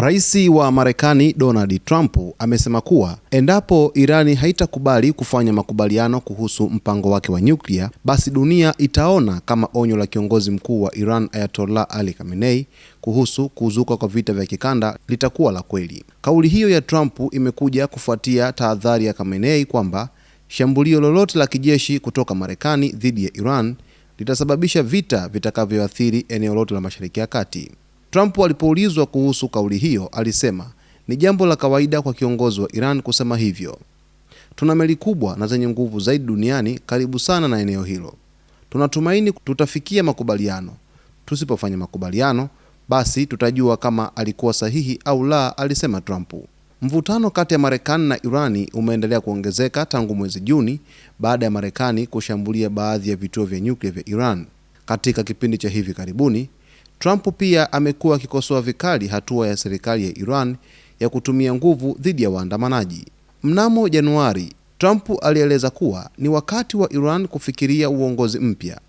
Rais wa Marekani Donald Trump amesema kuwa endapo Irani haitakubali kufanya makubaliano kuhusu mpango wake wa nyuklia, basi dunia itaona kama onyo la kiongozi mkuu wa Iran Ayatollah Ali Khamenei kuhusu kuzuka kwa vita vya kikanda litakuwa la kweli. Kauli hiyo ya Trump imekuja kufuatia tahadhari ya Khamenei kwamba shambulio lolote la kijeshi kutoka Marekani dhidi ya Iran litasababisha vita vitakavyoathiri eneo lote la Mashariki ya Kati. Trump alipoulizwa kuhusu kauli hiyo alisema, ni jambo la kawaida kwa kiongozi wa Iran kusema hivyo. Tuna meli kubwa na zenye nguvu zaidi duniani karibu sana na eneo hilo. Tunatumaini tutafikia makubaliano. Tusipofanya makubaliano, basi tutajua kama alikuwa sahihi au la, alisema Trump. Mvutano kati ya Marekani na Irani umeendelea kuongezeka tangu mwezi Juni baada ya Marekani kushambulia baadhi ya vituo vya nyuklia vya Iran. Katika kipindi cha hivi karibuni, Trump pia amekuwa akikosoa vikali hatua ya serikali ya Iran ya kutumia nguvu dhidi ya waandamanaji. Mnamo Januari, Trump alieleza kuwa ni wakati wa Iran kufikiria uongozi mpya.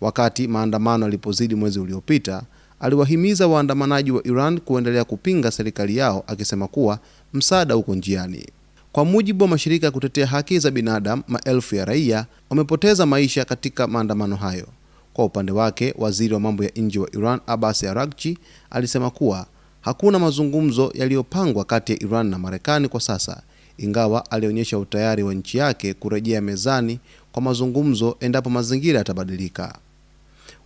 Wakati maandamano yalipozidi mwezi uliopita, aliwahimiza waandamanaji wa Iran kuendelea kupinga serikali yao, akisema kuwa msaada uko njiani. Kwa mujibu wa mashirika ya kutetea haki za binadamu, maelfu ya raia wamepoteza maisha katika maandamano hayo. Kwa upande wake, waziri wa mambo ya nje wa Iran Abbas Araghchi alisema kuwa hakuna mazungumzo yaliyopangwa kati ya Iran na Marekani kwa sasa, ingawa alionyesha utayari wa nchi yake kurejea mezani kwa mazungumzo endapo mazingira yatabadilika.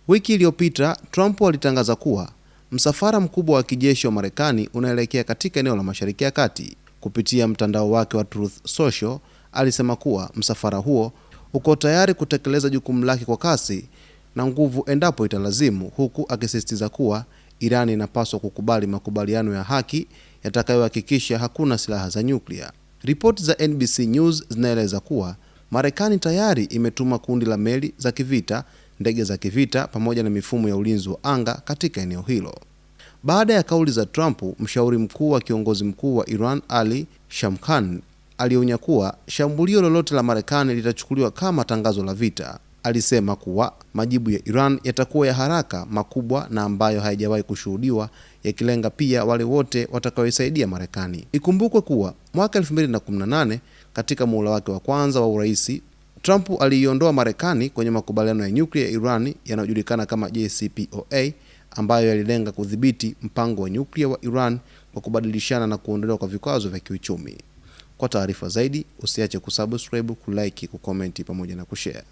Wiki iliyopita, Trump alitangaza kuwa msafara mkubwa wa kijeshi wa Marekani unaelekea katika eneo la Mashariki ya Kati. Kupitia mtandao wake wa Truth Social, alisema kuwa msafara huo uko tayari kutekeleza jukumu lake kwa kasi na nguvu endapo italazimu, huku akisisitiza kuwa Iran inapaswa kukubali makubaliano ya haki yatakayohakikisha hakuna silaha za nyuklia. Ripoti za NBC News zinaeleza kuwa Marekani tayari imetuma kundi la meli za kivita, ndege za kivita pamoja na mifumo ya ulinzi wa anga katika eneo hilo. Baada ya kauli za Trump, mshauri mkuu wa kiongozi mkuu wa Iran Ali Shamkhani alionya kuwa shambulio lolote la Marekani litachukuliwa kama tangazo la vita. Alisema kuwa majibu ya Iran yatakuwa ya haraka, makubwa na ambayo haijawahi kushuhudiwa, yakilenga pia wale wote watakaoisaidia Marekani. Ikumbukwe kuwa mwaka 2018 katika muhula wake wa kwanza wa urais, Trump aliiondoa Marekani kwenye makubaliano ya nyuklia ya Iran yanayojulikana kama JCPOA, ambayo yalilenga kudhibiti mpango wa nyuklia wa Iran kwa kubadilishana na kuondolewa kwa vikwazo vya kiuchumi. Kwa taarifa zaidi, usiache kusubscribe, kulike, kukomenti pamoja na kushare.